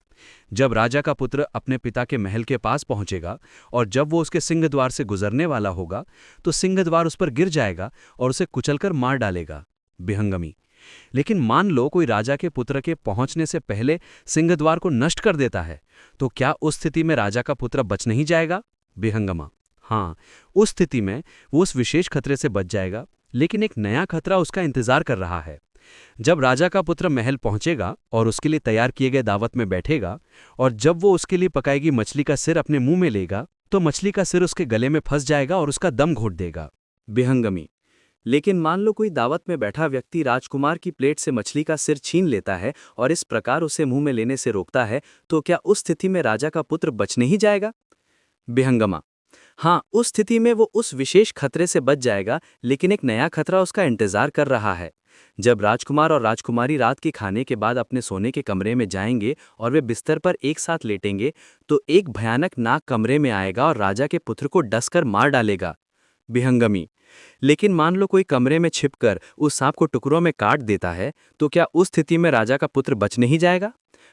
जब राजा का पुत्र अपने पिता के महल के पास पहुंचेगा और जब वो उसके सिंहद्वार से गुजरने वाला होगा, तो सिंहद्वार उस पर गिर जाएगा और उसे कुचलकर मार डालेगा। विहंगमी, लेकिन मान लो कोई राजा के पुत्र के पहुंचने से पहले सिंहद्वार को नष्ट कर देता है, तो क्या उस स्थिति में राजा का पुत्र बच नहीं जाएगा? विहंगमा, हाँ, उस स्थिति में वो उस विशेष खतरे से बच जाएगा, लेकिन एक नया खतरा उसका इंतजार कर रहा है। जब राजा का पुत्र महल पहुंचेगा और उसके लिए तैयार किए गए दावत में बैठेगा और जब वो उसके लिए पकाएगी मछली का सिर अपने मुंह में लेगा, तो मछली का सिर उसके गले में फंस जाएगा और उसका दम घोट देगा।
विहंगमी, लेकिन मान लो कोई दावत में बैठा व्यक्ति राजकुमार की प्लेट से मछली का सिर छीन लेता है और इस प्रकार उसे मुंह में लेने से रोकता है, तो क्या उस स्थिति में राजा का पुत्र बच नहीं जाएगा? विहंगमा, हाँ, उस स्थिति में वो उस विशेष खतरे से बच जाएगा, लेकिन एक नया खतरा उसका इंतजार कर रहा है। जब राजकुमार और राजकुमारी रात के खाने के बाद अपने सोने के कमरे में जाएंगे और वे बिस्तर पर एक साथ लेटेंगे, तो एक भयानक नाग कमरे में आएगा और राजा के पुत्र को डसकर मार डालेगा। विहंगमी, लेकिन मान लो कोई कमरे में छिपकर उस सांप को टुकड़ों में काट देता है, तो क्या उस स्थिति में राजा का पुत्र बच नहीं जाएगा?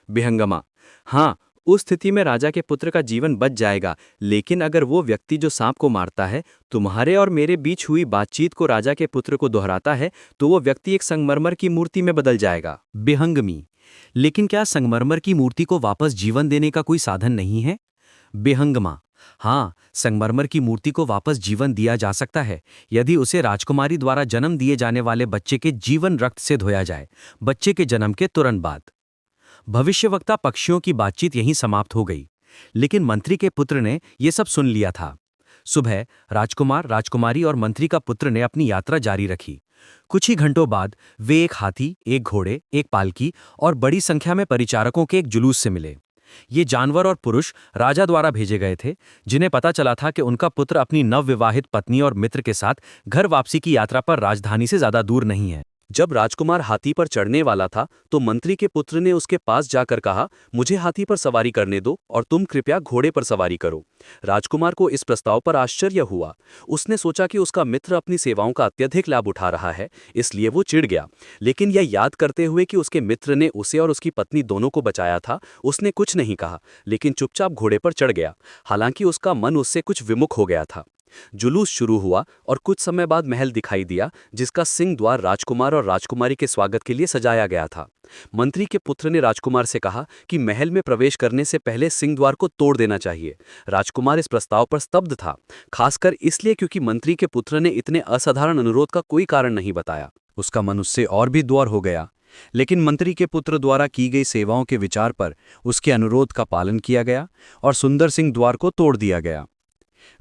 विहंगमा, हाँ, उस स्थिति में राजा के पुत्र का जीवन बच जाएगा, लेकिन अगर वो व्यक्ति जो सांप को मारता है तुम्हारे और मेरे बीच हुई बातचीत को राजा के पुत्र को दोहराता है, तो वो व्यक्ति एक संगमरमर की मूर्ति में बदल जाएगा।
विहंगमी, लेकिन क्या संगमरमर की मूर्ति को वापस जीवन देने का कोई साधन नहीं है? विहंगमा, हाँ, संगमरमर की मूर्ति को वापस जीवन दिया जा सकता है यदि उसे राजकुमारी द्वारा जन्म दिए जाने वाले बच्चे के जीवन रक्त से धोया जाए, बच्चे के जन्म के तुरंत बाद। भविष्यवक्ता पक्षियों की बातचीत यहीं समाप्त हो गई, लेकिन मंत्री के पुत्र ने यह सब सुन लिया था। सुबह राजकुमार, राजकुमारी और मंत्री का पुत्र ने अपनी यात्रा जारी रखी। कुछ ही घंटों बाद वे एक हाथी, एक घोड़े, एक पालकी और बड़ी संख्या में परिचारकों के एक जुलूस से मिले। ये जानवर और पुरुष राजा द्वारा भेजे गए थे, जिन्हें पता चला था कि उनका पुत्र अपनी नवविवाहित पत्नी और मित्र के साथ घर वापसी की यात्रा पर राजधानी से ज्यादा दूर नहीं है।
जब राजकुमार हाथी पर चढ़ने वाला था तो मंत्री के पुत्र ने उसके पास जाकर कहा, मुझे हाथी पर सवारी करने दो और तुम कृपया घोड़े पर सवारी करो। राजकुमार को इस प्रस्ताव पर आश्चर्य हुआ। उसने सोचा कि उसका मित्र अपनी सेवाओं का अत्यधिक लाभ उठा रहा है, इसलिए वो चिढ़ गया। लेकिन यह याद करते हुए कि उसके मित्र ने उसे और उसकी पत्नी दोनों को बचाया था, उसने कुछ नहीं कहा, लेकिन चुपचाप घोड़े पर चढ़ गया। हालांकि उसका मन उससे कुछ विमुख हो गया था। जुलूस शुरू हुआ और कुछ समय बाद महल दिखाई दिया, जिसका सिंह द्वार राजकुमार और राजकुमारी के स्वागत के लिए सजाया गया था। मंत्री के पुत्र ने राजकुमार से कहा कि महल में प्रवेश करने से पहले सिंह द्वार को तोड़ देना चाहिए। राजकुमार इस प्रस्ताव पर स्तब्ध था, खासकर इसलिए क्योंकि मंत्री के पुत्र ने इतने असाधारण अनुरोध का कोई कारण नहीं बताया। उसका मन उससे और भी द्वार हो गया, लेकिन मंत्री के पुत्र द्वारा की गई सेवाओं के विचार पर उसके अनुरोध का पालन किया गया और सुंदर सिंह द्वार को तोड़ दिया गया।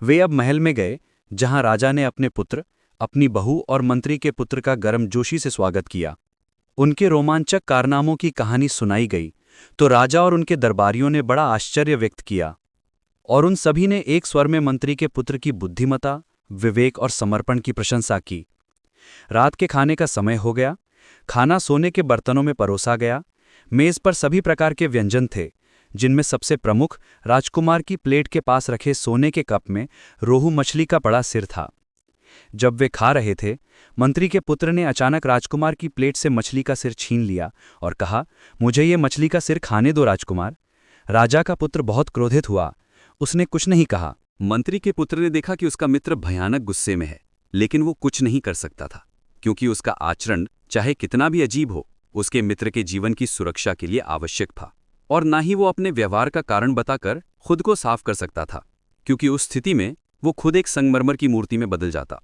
वे अब महल में गए, जहां राजा ने अपने पुत्र, अपनी बहू और मंत्री के पुत्र का गर्मजोशी से स्वागत किया। उनके रोमांचक कारनामों की कहानी सुनाई गई तो राजा और उनके दरबारियों ने बड़ा आश्चर्य व्यक्त किया और उन सभी ने एक स्वर में मंत्री के पुत्र की बुद्धिमता, विवेक और समर्पण की प्रशंसा की। रात के खाने का समय हो गया। खाना सोने के बर्तनों में परोसा गया। मेज पर सभी प्रकार के व्यंजन थे, जिनमें सबसे प्रमुख राजकुमार की प्लेट के पास रखे सोने के कप में रोहू मछली का बड़ा सिर था। जब वे खा रहे थे, मंत्री के पुत्र ने अचानक राजकुमार की प्लेट से मछली का सिर छीन लिया और कहा, मुझे ये मछली का सिर खाने दो राजकुमार। राजा का पुत्र बहुत क्रोधित हुआ। उसने कुछ नहीं कहा।
मंत्री के पुत्र ने देखा कि उसका मित्र भयानक गुस्से में है, लेकिन वो कुछ नहीं कर सकता था, क्योंकि उसका आचरण चाहे कितना भी अजीब हो, उसके मित्र के जीवन की सुरक्षा के लिए आवश्यक था, और ना ही वो अपने व्यवहार का कारण बताकर खुद को साफ कर सकता था, क्योंकि उस स्थिति में वो खुद एक संगमरमर की मूर्ति में बदल जाता।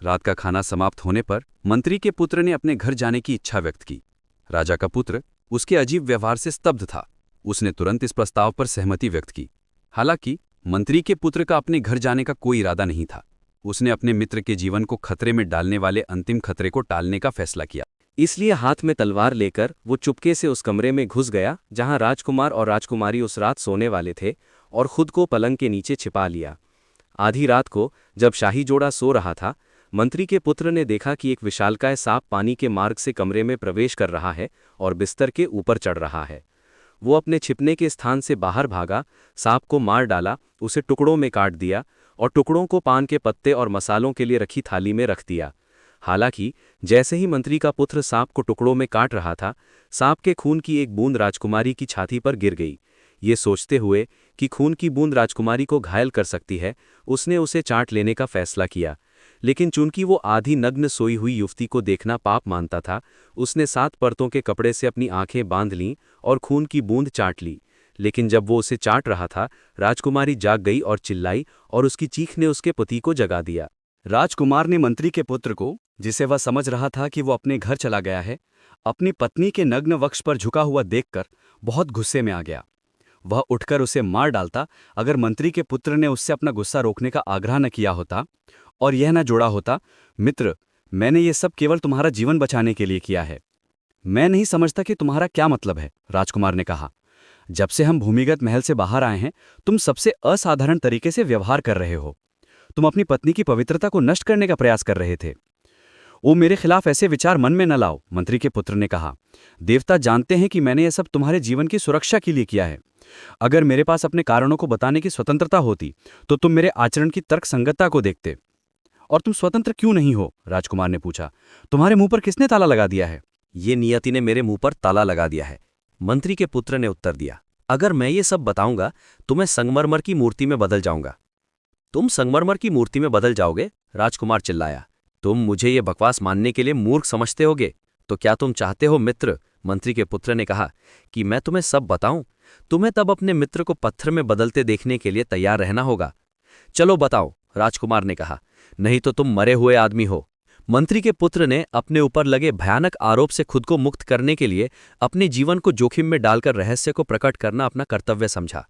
रात का खाना समाप्त होने पर मंत्री के पुत्र ने अपने घर जाने की इच्छा व्यक्त की। राजा का पुत्र उसके अजीब व्यवहार से स्तब्ध था। उसने तुरंत इस प्रस्ताव पर सहमति व्यक्त की। हालांकि मंत्री के पुत्र का अपने घर जाने का कोई इरादा नहीं था। उसने अपने मित्र के जीवन को खतरे में डालने वाले अंतिम खतरे को टालने का फैसला किया।
इसलिए हाथ में तलवार लेकर वो चुपके से उस कमरे में घुस गया जहां राजकुमार और राजकुमारी उस रात सोने वाले थे, और खुद को पलंग के नीचे छिपा लिया। आधी रात को जब शाही जोड़ा सो रहा था, मंत्री के पुत्र ने देखा कि एक विशालकाय सांप पानी के मार्ग से कमरे में प्रवेश कर रहा है और बिस्तर के ऊपर चढ़ रहा है। वो अपने छिपने के स्थान से बाहर भागा, सांप को मार डाला, उसे टुकड़ों में काट दिया और टुकड़ों को पान के पत्ते और मसालों के लिए रखी थाली में रख दिया। हालांकि जैसे ही मंत्री का पुत्र सांप को टुकड़ों में काट रहा था, सांप के खून की एक बूंद राजकुमारी की छाती पर गिर गई। ये सोचते हुए कि खून की बूंद राजकुमारी को घायल कर सकती है, उसने उसे चाट लेने का फैसला किया। लेकिन चूंकि वो आधी नग्न सोई हुई युवती को देखना पाप मानता था, उसने 7 परतों के कपड़े से अपनी आंखें बांध लीं और खून की बूंद चाट ली। लेकिन जब वो उसे चाट रहा था, राजकुमारी जाग गई और चिल्लाई और उसकी चीख ने उसके पति को जगा दिया।
राजकुमार ने मंत्री के पुत्र को, जिसे वह समझ रहा था कि वो अपने घर चला गया है, अपनी पत्नी के नग्न वक्ष पर झुका हुआ देखकर बहुत गुस्से में आ गया। वह उठकर उसे मार डालता अगर मंत्री के पुत्र ने उससे अपना गुस्सा रोकने का आग्रह न किया होता और यह न जोड़ा होता, मित्र, मैंने ये सब केवल तुम्हारा जीवन बचाने के लिए किया है। मैं नहीं समझता कि तुम्हारा क्या मतलब है, राजकुमार ने कहा। जब से हम भूमिगत महल से बाहर आए हैं, तुम सबसे असाधारण तरीके से व्यवहार कर रहे हो। तुम अपनी पत्नी की पवित्रता को नष्ट करने का प्रयास कर रहे थे। वो मेरे खिलाफ ऐसे विचार मन में न लाओ, मंत्री के पुत्र ने कहा। देवता जानते हैं कि मैंने यह सब तुम्हारे जीवन की सुरक्षा के लिए किया है। अगर मेरे पास अपने कारणों को बताने की स्वतंत्रता होती तो तुम मेरे आचरण की तर्कसंगतता को देखते। और तुम स्वतंत्र क्यों नहीं हो? राजकुमार ने पूछा। तुम्हारे मुंह पर किसने ताला लगा दिया है?
ये नियति ने मेरे मुंह पर ताला लगा दिया है, मंत्री के पुत्र ने उत्तर दिया। अगर मैं ये सब बताऊंगा तो मैं संगमरमर की मूर्ति में बदल जाऊंगा। तुम संगमरमर की मूर्ति में बदल जाओगे? राजकुमार चिल्लाया। तुम मुझे ये बकवास मानने के लिए मूर्ख समझते होगे, तो क्या तुम चाहते हो मित्र, मंत्री के पुत्र ने कहा, कि मैं तुम्हें सब बताऊं? तुम्हें तब अपने मित्र को पत्थर में बदलते देखने के लिए तैयार रहना होगा। चलो बताओ, राजकुमार ने कहा, नहीं तो तुम मरे हुए आदमी हो। मंत्री के पुत्र ने अपने ऊपर लगे भयानक आरोप से खुद को मुक्त करने के लिए अपने जीवन को जोखिम में डालकर रहस्य को प्रकट करना अपना कर्तव्य समझा।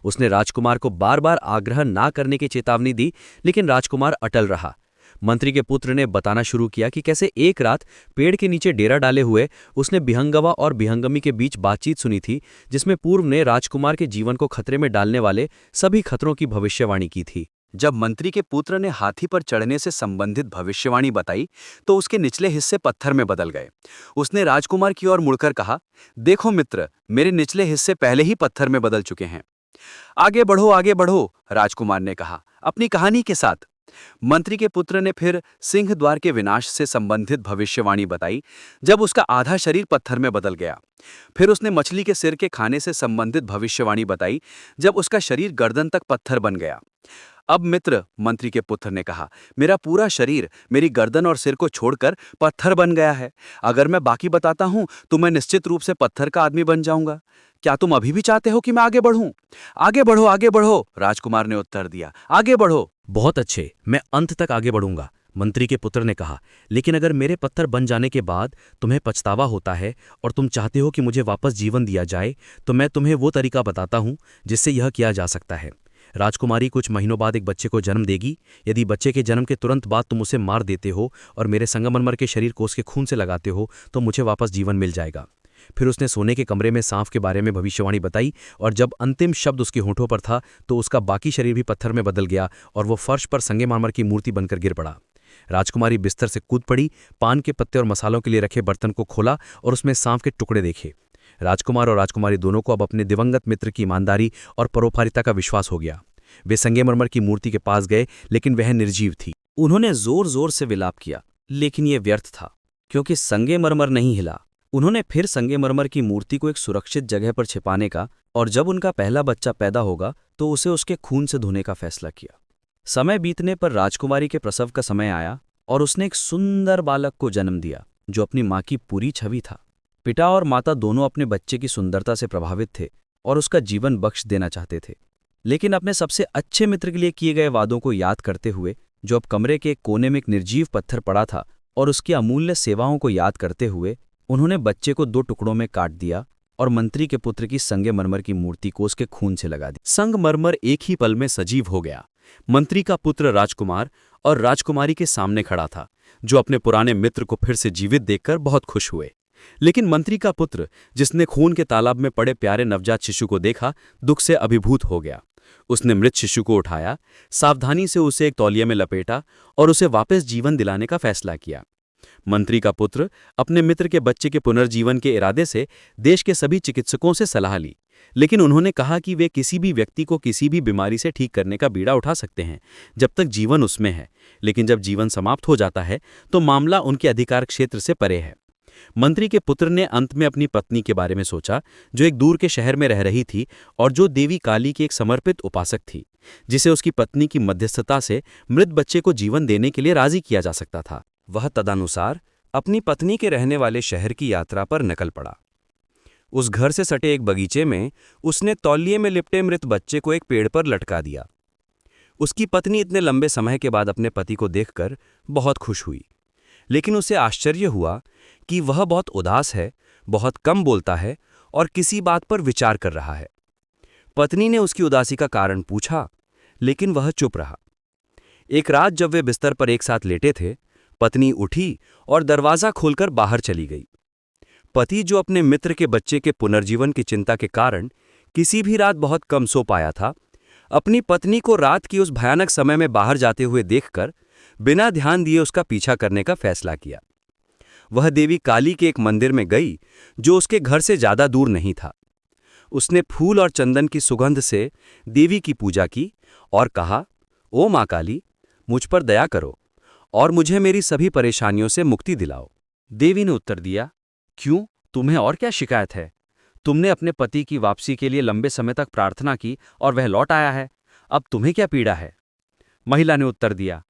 उसने राजकुमार को बार बार आग्रह ना करने की चेतावनी दी, लेकिन राजकुमार अटल रहा। मंत्री के पुत्र ने बताना शुरू किया कि कैसे एक रात पेड़ के नीचे डेरा डाले हुए उसने बिहंगवा और बिहंगमी के बीच बातचीत सुनी थी, जिसमें पूर्व ने राजकुमार के जीवन को खतरे में डालने वाले सभी खतरों की भविष्यवाणी की थी।
जब मंत्री के पुत्र ने हाथी पर चढ़ने से संबंधित भविष्यवाणी बताई तो उसके निचले हिस्से पत्थर में बदल गए। उसने राजकुमार की ओर मुड़कर कहा, देखो मित्र, मेरे निचले हिस्से पहले ही पत्थर में बदल चुके हैं। आगे बढ़ो, राजकुमार ने कहा, अपनी कहानी के साथ। मंत्री के पुत्र ने फिर सिंह द्वार के विनाश से संबंधित भविष्यवाणी बताई, जब उसका आधा शरीर पत्थर में बदल गया। फिर उसने मछली के सिर के खाने से संबंधित भविष्यवाणी बताई, जब उसका शरीर गर्दन तक पत्थर बन गया। अब मित्र, मंत्री के पुत्र ने कहा, मेरा पूरा शरीर मेरी गर्दन और सिर को छोड़कर पत्थर बन गया है। अगर मैं बाकी बताता हूं तो मैं निश्चित रूप से पत्थर का आदमी बन जाऊंगा। क्या तुम अभी भी चाहते हो कि मैं आगे बढ़ूं? आगे बढ़ो, राजकुमार ने उत्तर दिया, आगे बढ़ो।
बहुत अच्छे, मैं अंत तक आगे बढ़ूंगा, मंत्री के पुत्र ने कहा। लेकिन अगर मेरे पत्थर बन जाने के बाद तुम्हें पछतावा होता है और तुम चाहते हो कि मुझे वापस जीवन दिया जाए, तो मैं तुम्हें वो तरीका बताता हूं जिससे यह किया जा सकता है। राजकुमारी कुछ महीनों बाद एक बच्चे को जन्म देगी। यदि बच्चे के जन्म के तुरंत बाद तुम उसे मार देते हो और मेरे संगमरमर के शरीर को उसके खून से लगाते हो तो मुझे वापस जीवन मिल जाएगा। फिर उसने सोने के कमरे में सांप के बारे में भविष्यवाणी बताई और जब अंतिम शब्द उसके होठों पर था तो उसका बाकी शरीर भी पत्थर में बदल गया और वो फर्श पर संगमरमर की मूर्ति बनकर गिर पड़ा। राजकुमारी बिस्तर से कूद पड़ी, पान के पत्ते और मसालों के लिए रखे बर्तन को खोला और उसमें सांप के टुकड़े देखे। राजकुमार और राजकुमारी दोनों को अब अपने दिवंगत मित्र की ईमानदारी और परोपकारिता का विश्वास हो गया। वे संगमरमर की मूर्ति के पास गए, लेकिन वह निर्जीव थी।
उन्होंने जोर जोर से विलाप किया, लेकिन यह व्यर्थ था, क्योंकि संगमरमर नहीं हिला। उन्होंने फिर संगमरमर की मूर्ति को एक सुरक्षित जगह पर छिपाने का और जब उनका पहला बच्चा पैदा होगा तो उसे उसके खून से धोने का फैसला किया। समय बीतने पर राजकुमारी के प्रसव का समय आया और उसने एक सुंदर बालक को जन्म दिया जो अपनी माँ की पूरी छवि था। पिता और माता दोनों अपने बच्चे की सुंदरता से प्रभावित थे और उसका जीवन बख्श देना चाहते थे, लेकिन अपने सबसे अच्छे मित्र के लिए किए गए वादों को याद करते हुए, जो अब कमरे के एक कोने में एक निर्जीव पत्थर पड़ा था, और उसकी अमूल्य सेवाओं को याद करते हुए उन्होंने बच्चे को 2 टुकड़ों में काट दिया और मंत्री के पुत्र की संगमरमर की मूर्ति को उसके खून से लगा दी।
संगमरमर एक ही पल में सजीव हो गया। मंत्री का पुत्र राजकुमार और राजकुमारी के सामने खड़ा था, जो अपने पुराने मित्र को फिर से जीवित देखकर बहुत खुश हुए। लेकिन मंत्री का पुत्र, जिसने खून के तालाब में पड़े प्यारे नवजात शिशु को देखा, दुख से अभिभूत हो गया।
उसने मृत शिशु को उठाया, सावधानी से उसे एक तौलिया में लपेटा और उसे वापस जीवन दिलाने का फैसला किया। मंत्री का पुत्र अपने मित्र के बच्चे के पुनर्जीवन के इरादे से देश के सभी चिकित्सकों से सलाह ली, लेकिन उन्होंने कहा कि वे किसी भी व्यक्ति को किसी भी बीमारी से ठीक करने का बीड़ा उठा सकते हैं जब तक जीवन उसमें है, लेकिन जब जीवन समाप्त हो जाता है तो मामला उनके अधिकार क्षेत्र से परे है। मंत्री के पुत्र ने अंत में अपनी पत्नी के बारे में सोचा, जो एक दूर के शहर में रह रही थी और जो देवी काली की एक समर्पित उपासक थी, जिसे उसकी पत्नी की मध्यस्थता से मृत बच्चे को जीवन देने के लिए राजी किया जा सकता था।
वह तदनुसार अपनी पत्नी के रहने वाले शहर की यात्रा पर निकल पड़ा। उस घर से सटे एक बगीचे में उसने तौलिए में लिपटे मृत बच्चे को एक पेड़ पर लटका दिया। उसकी पत्नी इतने लंबे समय के बाद अपने पति को देखकर बहुत खुश हुई, लेकिन उसे आश्चर्य हुआ कि वह बहुत उदास है, बहुत कम बोलता है और किसी बात पर विचार कर रहा है। पत्नी ने उसकी उदासी का कारण पूछा, लेकिन वह चुप रहा। एक रात जब वे बिस्तर पर एक साथ लेटे थे, पत्नी उठी और दरवाजा खोलकर बाहर चली गई। पति, जो अपने मित्र के बच्चे के पुनर्जीवन की चिंता के कारण किसी भी रात बहुत कम सो पाया था, अपनी पत्नी को रात की उस भयानक समय में बाहर जाते हुए देखकर बिना ध्यान दिए उसका पीछा करने का फैसला किया। वह देवी काली के एक मंदिर में गई जो उसके घर से ज्यादा दूर नहीं था। उसने फूल और चंदन की सुगंध से देवी की पूजा की और कहा, ओ माँ काली, मुझ पर दया करो और मुझे मेरी सभी परेशानियों से मुक्ति दिलाओ। देवी ने उत्तर दिया, क्यों, तुम्हें और क्या शिकायत है? तुमने अपने पति की वापसी के लिए लंबे समय तक प्रार्थना की और वह लौट आया है, अब तुम्हें क्या पीड़ा है? महिला ने उत्तर दिया,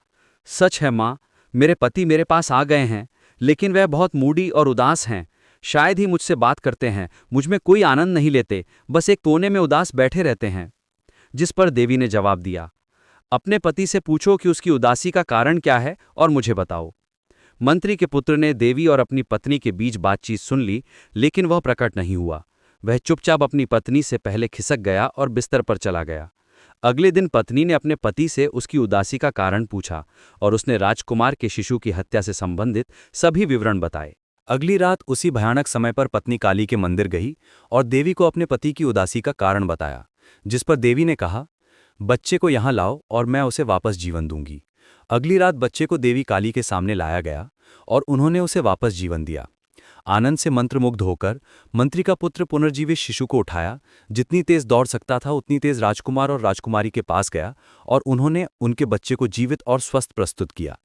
सच है माँ, मेरे पति मेरे पास आ गए हैं, लेकिन वह बहुत मूडी और उदास हैं। शायद ही मुझसे बात करते हैं, मुझ में कोई आनंद नहीं लेते, बस एक कोने में उदास बैठे रहते हैं। जिस पर देवी ने जवाब दिया, अपने पति से पूछो कि उसकी उदासी का कारण क्या है और मुझे बताओ। मंत्री के पुत्र ने देवी और अपनी पत्नी के बीच बातचीत सुन ली, लेकिन वह प्रकट नहीं हुआ। वह चुपचाप अपनी पत्नी से पहले खिसक गया और बिस्तर पर चला गया। अगले दिन पत्नी ने अपने पति से उसकी उदासी का कारण पूछा और उसने राजकुमार के शिशु की हत्या से संबंधित सभी विवरण बताए। अगली रात उसी भयानक समय पर पत्नी काली के मंदिर गई और देवी को अपने पति की उदासी का कारण बताया, जिस पर देवी ने कहा, बच्चे को यहाँ लाओ और मैं उसे वापस जीवन दूंगी। अगली रात बच्चे को देवी काली के सामने लाया गया और उन्होंने उसे वापस जीवन दिया। आनंद से मंत्रमुग्ध होकर मंत्री का पुत्र पुनर्जीवित शिशु को उठाया, जितनी तेज दौड़ सकता था उतनी तेज राजकुमार और राजकुमारी के पास गया और उन्होंने उनके बच्चे को जीवित और स्वस्थ प्रस्तुत किया।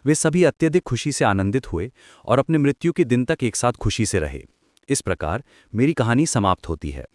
वे सभी अत्यधिक खुशी से आनंदित हुए और अपने मृत्यु के दिन तक एक साथ खुशी से रहे। इस प्रकार मेरी कहानी समाप्त होती है।